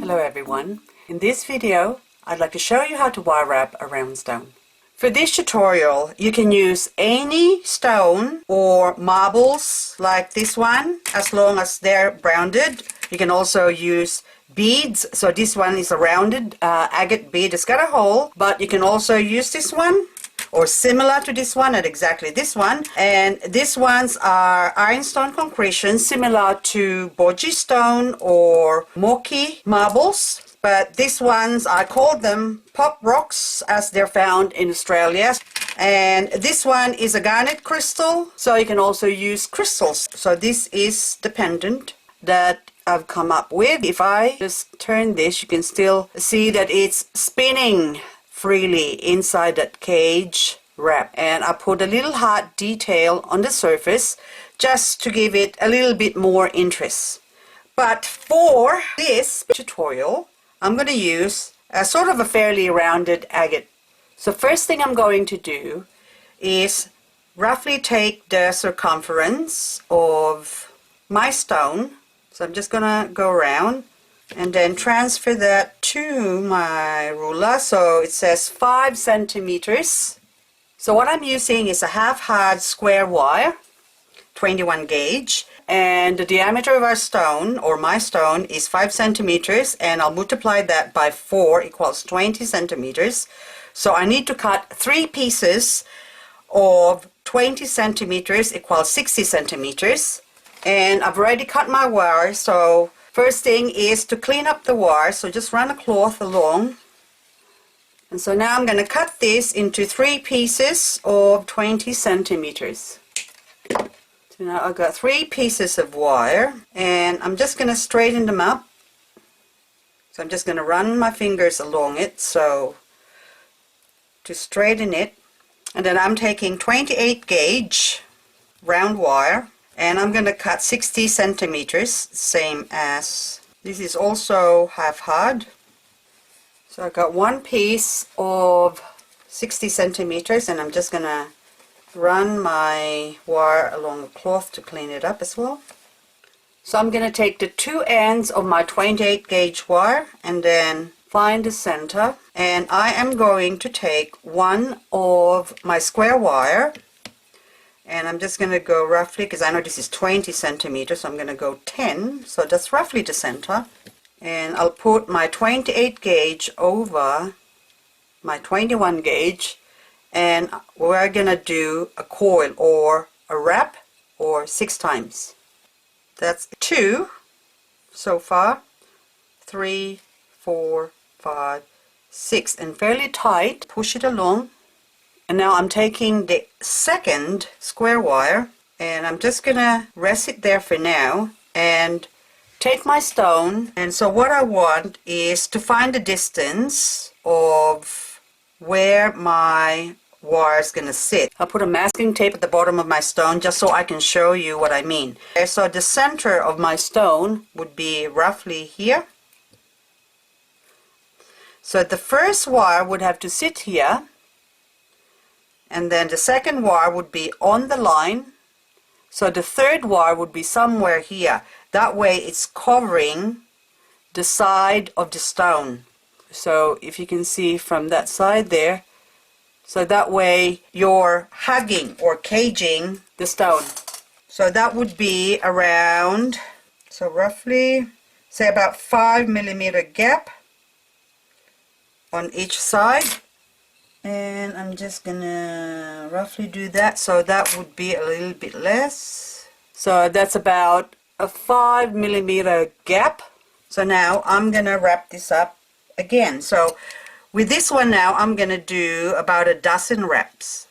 Hello everyone. In this video, I'd like to show you how to wire wrap a round stone. For this tutorial, you can use any stone or marbles like this one, as long as they're rounded. You can also use beads. So this one is a rounded agate bead. It's got a hole, but you can also use this one or similar to this one, not exactly this one. And these ones are ironstone concretion, similar to Boji stone or Moki marbles. But these ones, I call them pop rocks as they're found in Australia. And this one is a garnet crystal, so you can also use crystals. So this is the pendant that I've come up with. If I just turn this, you can still see that it's spinning freely inside that cage wrap. And I put a little heart detail on the surface just to give it a little bit more interest. But for this tutorial, I'm going to use a sort of a fairly rounded agate. So first thing I'm going to do is roughly take the circumference of my stone. So I'm just going to go around and then transfer that to my ruler. So it says 5 centimeters. So what I'm using is a half hard square wire, 21 gauge. And the diameter of our stone, or my stone, is 5 centimeters, and I'll multiply that by 4 equals 20 centimeters. So I need to cut 3 pieces of 20 centimeters equals 60 centimeters. And I've already cut my wire, so first thing is to clean up the wire. So just run a cloth along. And so now I'm going to cut this into 3 pieces of 20 centimeters. So now I've got 3 pieces of wire, and I'm just going to straighten them up. So I'm just going to run my fingers along it, so to straighten it. And then I'm taking 28 gauge round wire, and I'm going to cut 60 centimeters, same as this is also half hard. So I've got 1 piece of 60 centimeters, and I'm just going to run my wire along the cloth to clean it up as well. So I'm going to take the 2 ends of my 28 gauge wire and then find the center, and I am going to take one of my square wire, and I'm just going to go roughly, because I know this is 20 centimeters, so I'm going to go 10, so that's roughly the center. And I'll put my 28 gauge over my 21 gauge, and we're gonna do a coil or a wrap or 6 times. That's 2 so far, 3, 4, 5, 6, and fairly tight. Push it along. And now I'm taking the second square wire, and I'm just gonna rest it there for now and take my stone. And so what I want is to find the distance of where my wire is going to sit. I'll put a masking tape at the bottom of my stone just so I can show you what I mean. Okay, so the center of my stone would be roughly here. So the first wire would have to sit here, and then the second wire would be on the line. So the third wire would be somewhere here. That way it's covering the side of the stone. So if you can see from that side there, so that way you're hugging or caging the stone. So that would be around, so roughly, say about 5 millimeter gap on each side. And I'm just gonna roughly do that, so that would be a little bit less. So that's about a 5 millimeter gap. So now I'm gonna wrap this up again. So with this one now, I'm gonna do about 12 wraps.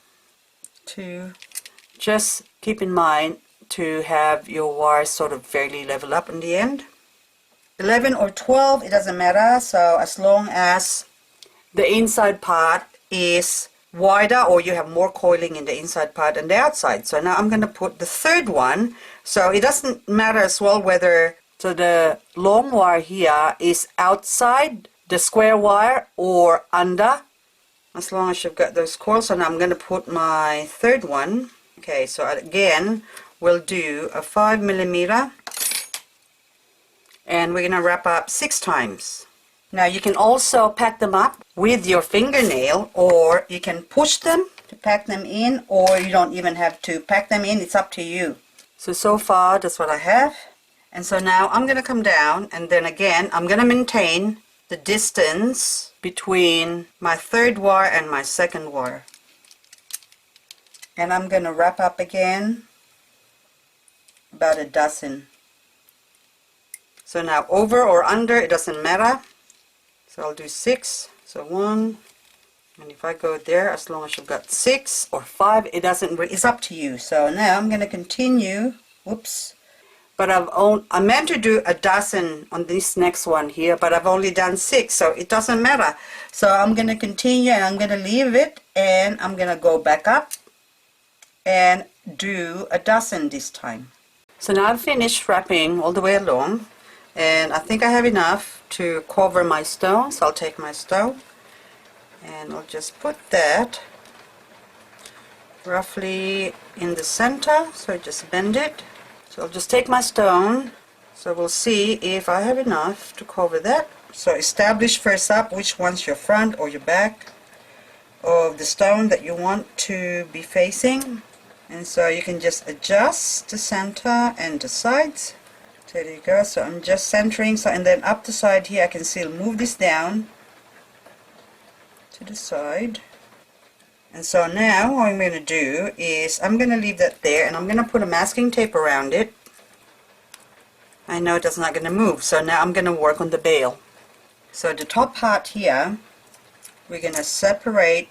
Just keep in mind to have your wires sort of fairly level up in the end. 11 or 12, it doesn't matter. So as long as the inside part is wider, or you have more coiling in the inside part than the outside. So now I'm going to put the third one. So it doesn't matter as well whether, so the long wire here is outside the square wire or under, as long as you've got those coils. So now I'm going to put my third one. Okay, so again we'll do a 5 millimeter and we're going to wrap up 6 times. Now you can also pack them up with your fingernail, or you can push them to pack them in, or you don't even have to pack them in, it's up to you. So far that's what I have. And so now I'm going to come down, and then again I'm going to maintain the distance between my 3rd wire and my 2nd wire. And I'm going to wrap up again about a dozen. So now over or under, it doesn't matter. So I'll do 6. So 1, and if I go there, as long as you've got 6 or 5, it doesn't. It's up to you. So now I'm going to continue. Whoops. But I meant to do a dozen on this next one here, but I've only done 6, so it doesn't matter. So I'm going to continue, and I'm going to leave it, and I'm going to go back up and do a dozen this time. So now I've finished wrapping all the way along, and I think I have enough to cover my stone. So I'll take my stone and I'll just put that roughly in the center, so just bend it. So I'll just take my stone, so we'll see if I have enough to cover that. So establish first up which one's your front or your back of the stone that you want to be facing. And so you can just adjust the center and the sides. So there you go. So I'm just centering, so and then up the side here I can still move this down to the side. And so now what I'm going to do is I'm going to leave that there, and I'm going to put a masking tape around it. I know it's not going to move, so now I'm going to work on the bail. So the top part here, we're going to separate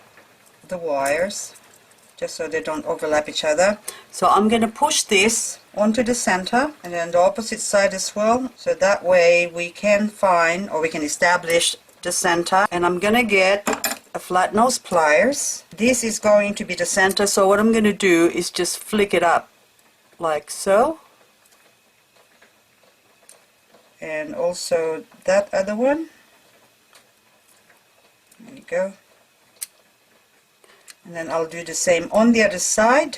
the wires just so they don't overlap each other. So I'm going to push this onto the center, and then the opposite side as well, so that way we can find, or we can establish the center. And I'm going to get a flat nose pliers. This is going to be the center, so what I'm going to do is just flick it up like so, and also that other one. There you go. And then I'll do the same on the other side,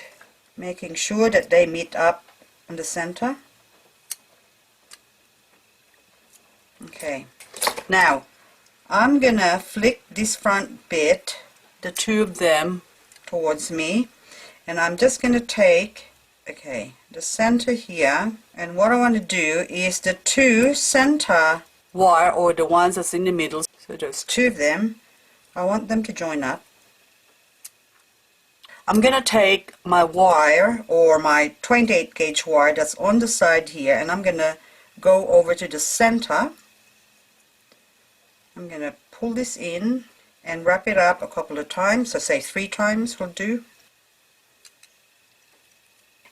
making sure that they meet up in the center. Okay, now I'm gonna flick this front bit, the 2 of them, towards me, and I'm just gonna take, okay, the center here, and what I want to do is the 2 center wire, or the ones that's in the middle, so there's 2 of them, I want them to join up. I'm gonna take my wire, or my 28 gauge wire that's on the side here, and I'm gonna go over to the center. I'm going to pull this in and wrap it up a couple of times, so say 3 times will do.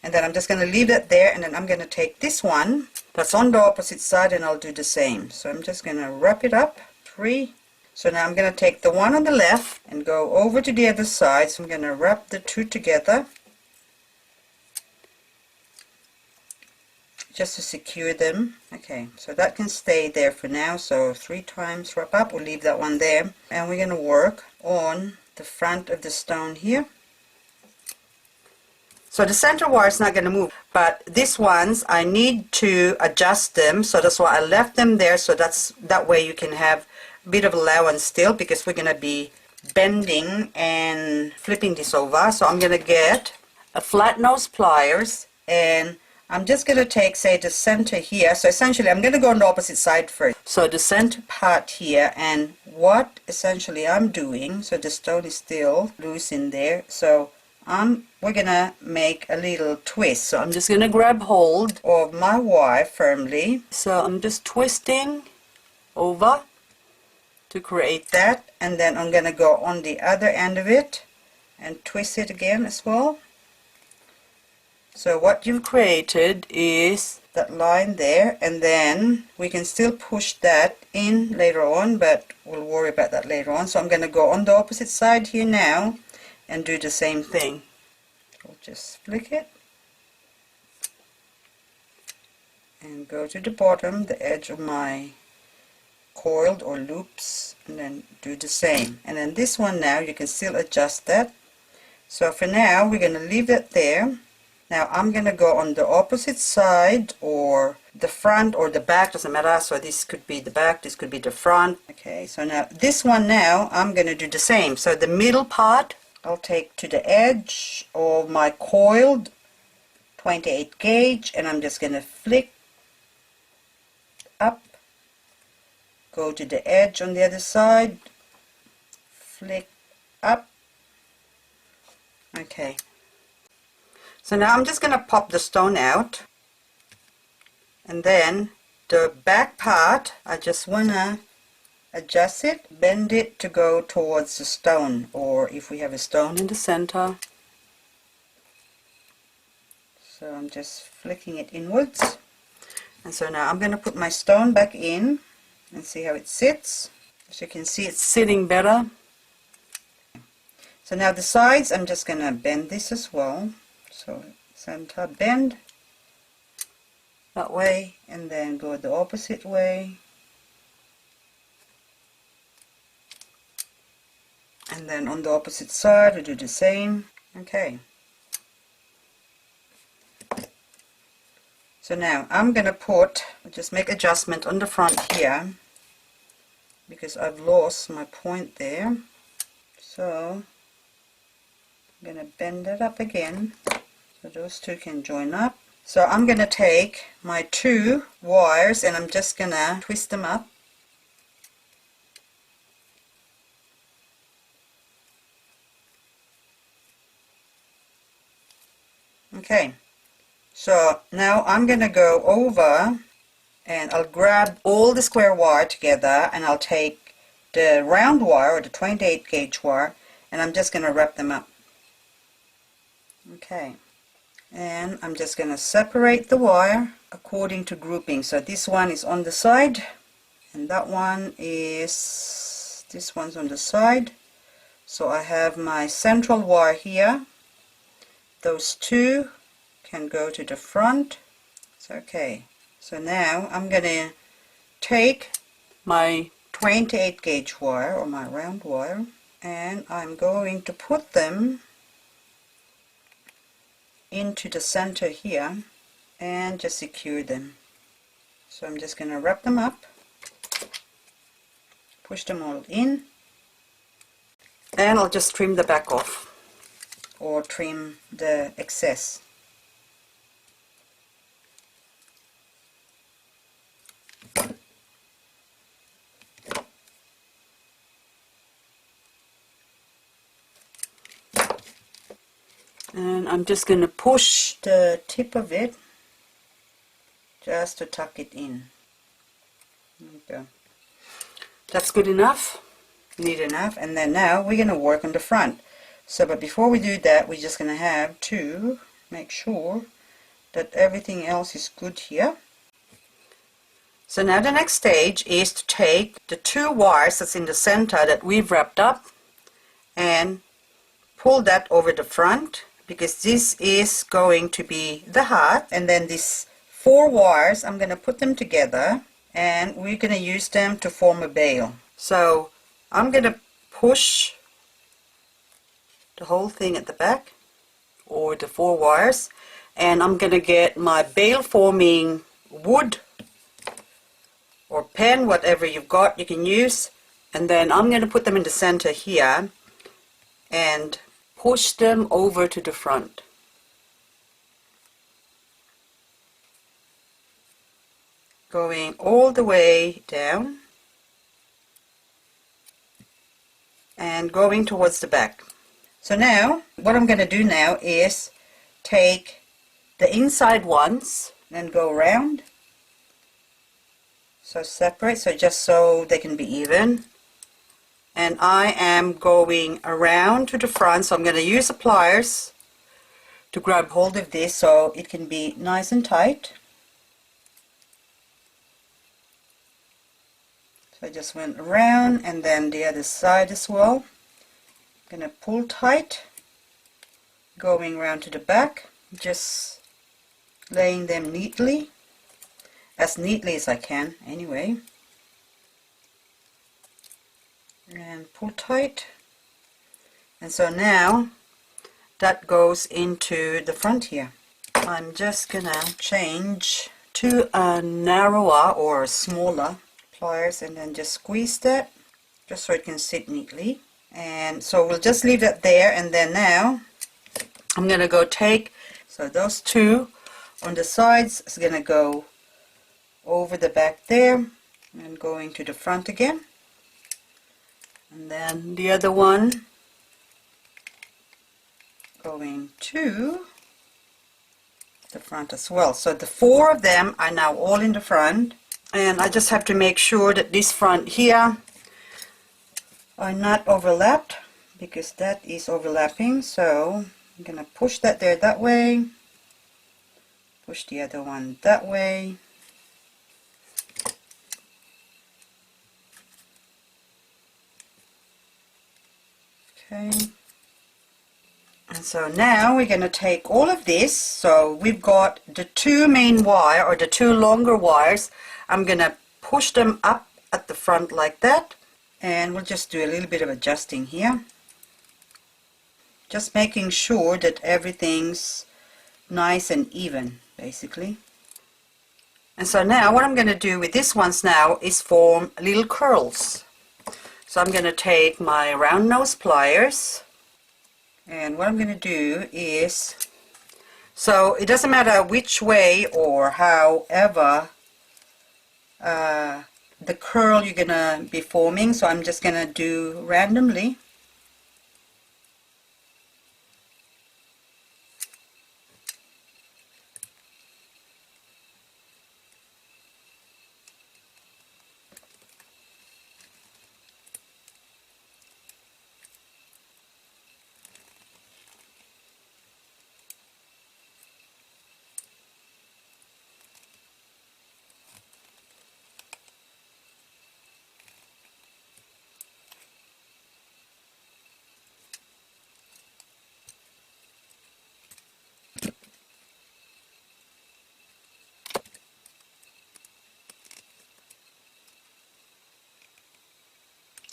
And then I'm just going to leave that there, and then I'm going to take this one that's on the opposite side, and I'll do the same. So I'm just going to wrap it up, 3. So now I'm going to take the one on the left and go over to the other side, so I'm going to wrap the 2 together just to secure them. Okay, so that can stay there for now, so 3 times wrap up. We'll leave that one there, and we're going to work on the front of the stone here. So the center wire is not going to move, but these ones I need to adjust them, so that's why I left them there, so that way you can have a bit of allowance still, because we're going to be bending and flipping this over. So I'm going to get a flat nose pliers, and I'm just going to take, say, the center here. So essentially I'm going to go on the opposite side first. So the center part here, and what essentially I'm doing, so the stone is still loose in there, so we're going to make a little twist. So I'm just going to grab hold of my wire firmly. So I'm just twisting over to create that, and then I'm going to go on the other end of it and twist it again as well. So what you've created is that line there, and then we can still push that in later on, but we'll worry about that later on. So I'm going to go on the opposite side here now and do the same thing. I'll just flick it and go to the bottom, the edge of my coiled or loops, and then do the same. And then this one now you can still adjust that. So for now we're going to leave that there. Now I'm going to go on the opposite side, or the front or the back, doesn't matter. So this could be the back, this could be the front. Okay, so now this one, now I'm going to do the same. So the middle part I'll take to the edge of my coiled 28 gauge, and I'm just going to flick up, go to the edge on the other side, flick up. Okay, so now I'm just going to pop the stone out, and then the back part I just want to adjust it, bend it to go towards the stone, or if we have a stone in the center. So I'm just flicking it inwards, and so now I'm going to put my stone back in and see how it sits. As you can see, it's sitting better. So now the sides, I'm just going to bend this as well. So center, bend that way, and then go the opposite way, and then on the opposite side we do the same. Okay, so now I'm going to just make adjustment on the front here, because I've lost my point there. So I'm going to bend it up again so those two can join up. So I'm going to take my two wires and I'm just going to twist them up. Okay, so now I'm going to go over and I'll grab all the square wire together, and I'll take the round wire, or the 28 gauge wire, and I'm just going to wrap them up. Okay, and I'm just going to separate the wire according to grouping. So this one is on the side, and that one is, this one's on the side. So I have my central wire here. Those two can go to the front. It's okay. So now I'm going to take my 28 gauge wire, or my round wire, and I'm going to put them into the center here and just secure them. So I'm just going to wrap them up, push them all in, and I'll just trim the back off, or trim the excess. And I'm just going to push the tip of it just to tuck it in. There we go. That's good enough. Neat enough. And then now we're going to work on the front. So, but before we do that, we're just going to have to make sure that everything else is good here. So now the next stage is to take the two wires that's in the center that we've wrapped up and pull that over the front, because this is going to be the heart, and then these four wires, I'm going to put them together and we're going to use them to form a bail. So I'm going to push the whole thing at the back, or the four wires, and I'm going to get my bail forming wood or pen, whatever you've got you can use, and then I'm going to put them in the center here and push them over to the front. Going all the way down and going towards the back. So now what I'm going to do now is take the inside ones and go around. So separate, so just so they can be even. And I am going around to the front, so I'm going to use the pliers to grab hold of this so it can be nice and tight. So I just went around, and then the other side as well. I'm going to pull tight, going around to the back, just laying them neatly as I can anyway. And pull tight, and so now that goes into the front here. I'm just gonna change to a narrower or smaller pliers and then just squeeze that just so it can sit neatly. And so we'll just leave that there, and then now I'm gonna go take, so those two on the sides is gonna go over the back there and going to the front again, and then the other one going to the front as well. So the 4 of them are now all in the front, and I just have to make sure that this front here are not overlapped, because that is overlapping. So I'm gonna push that there that way, push the other one that way. Okay. And so now we're going to take all of this. So we've got the 2 main wire, or the 2 longer wires. I'm going to push them up at the front like that, and we'll just do a little bit of adjusting here, just making sure that everything's nice and even basically. And so now what I'm going to do with this ones now is form little curls. So I'm going to take my round nose pliers, and what I'm going to do is, so it doesn't matter which way or however the curl you're going to be forming, so I'm just going to do randomly.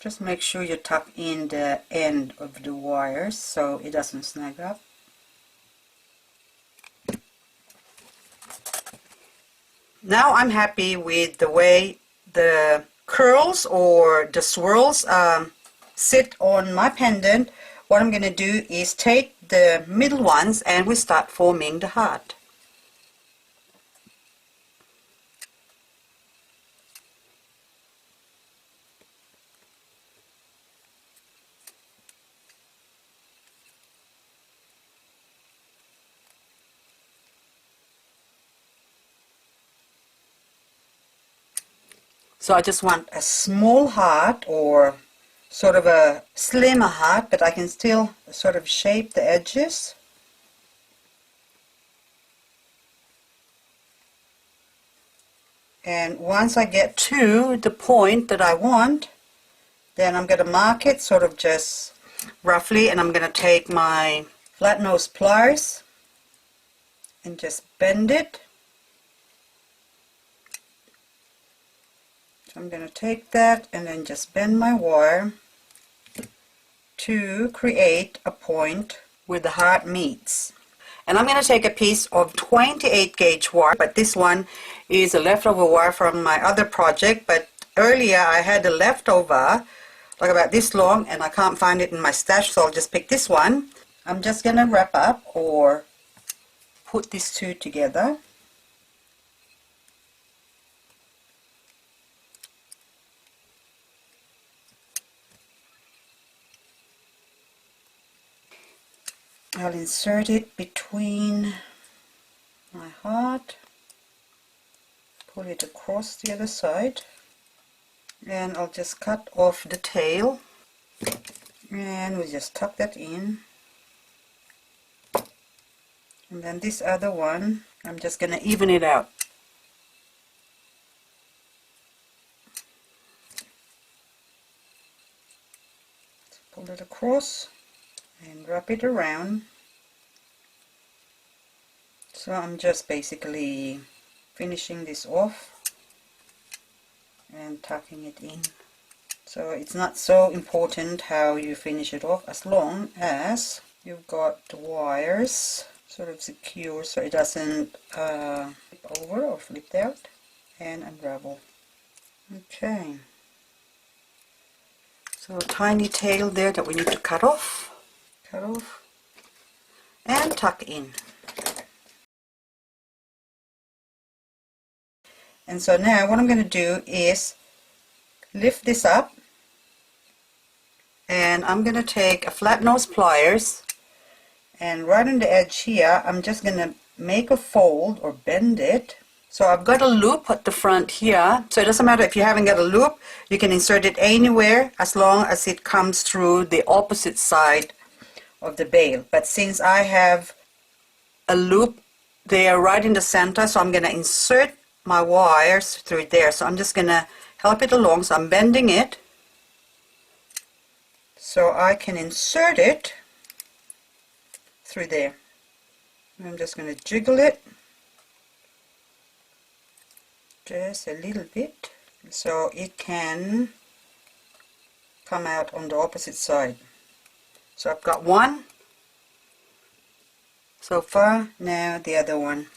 Just make sure you tuck in the end of the wires so it doesn't snag up. Now I'm happy with the way the curls or the swirls sit on my pendant. What I'm going to do is take the middle ones and we start forming the heart. So I just want a small heart, or sort of a slimmer heart, but I can still sort of shape the edges. And once I get to the point that I want, then I'm going to mark it sort of just roughly, and I'm going to take my flat nose pliers and just bend it. So I'm going to take that and then just bend my wire to create a point where the heart meets. And I'm going to take a piece of 28 gauge wire, but this one is a leftover wire from my other project. But earlier I had a leftover like about this long and I can't find it in my stash, so I'll just pick this one. I'm just going to wrap up or put these two together. I'll insert it between my heart, pull it across the other side, and I'll just cut off the tail, and we'll just tuck that in. And then this other one, I'm just going to even it out. Pull it across and wrap it around. So I'm just basically finishing this off and tucking it in. So it's not so important how you finish it off, as long as you've got the wires sort of secure so it doesn't flip over or flip out, and unravel. Okay, so a tiny tail there that we need to cut off, and tuck in. And so now what I'm going to do is lift this up, and I'm going to take a flat nose pliers, and right on the edge here I'm just going to make a fold or bend it. So I've got a loop at the front here, so it doesn't matter if you haven't got a loop, you can insert it anywhere as long as it comes through the opposite side of the bail. But since I have a loop there right in the center, so I'm going to insert my wires through there. So I'm just going to help it along, so I'm bending it so I can insert it through there. I'm just going to jiggle it just a little bit so it can come out on the opposite side. So I've got one so far, now the other one.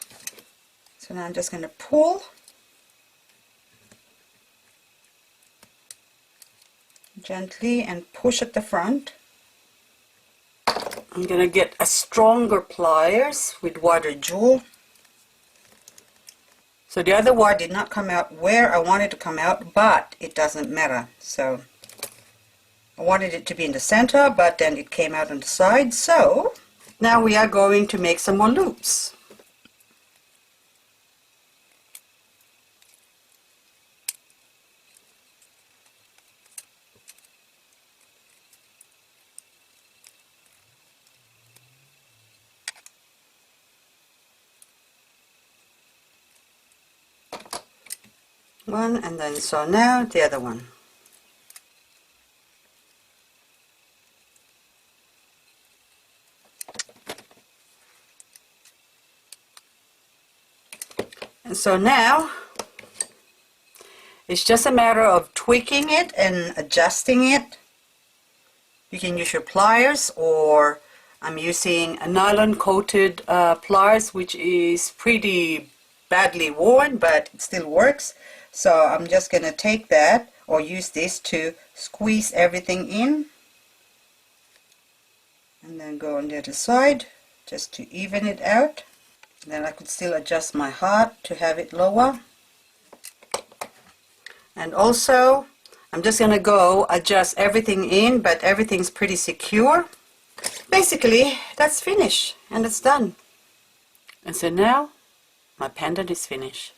So now I'm just going to pull gently and push at the front. I'm going to get a stronger pliers with water jewel. So the other wire did not come out where I wanted to come out, but it doesn't matter. So I wanted it to be in the center, but then it came out on the side. So now we are going to make some more loops. One, and then so now the other one. And so now it's just a matter of tweaking it and adjusting it. You can use your pliers, or I'm using a nylon coated pliers, which is pretty badly worn, but it still works. So I'm just going to take that, or use this to squeeze everything in, and then go on the other side just to even it out. And then I could still adjust my heart to have it lower. And also I'm just going to go adjust everything in, but everything's pretty secure. Basically that's finished and it's done. And so now my pendant is finished.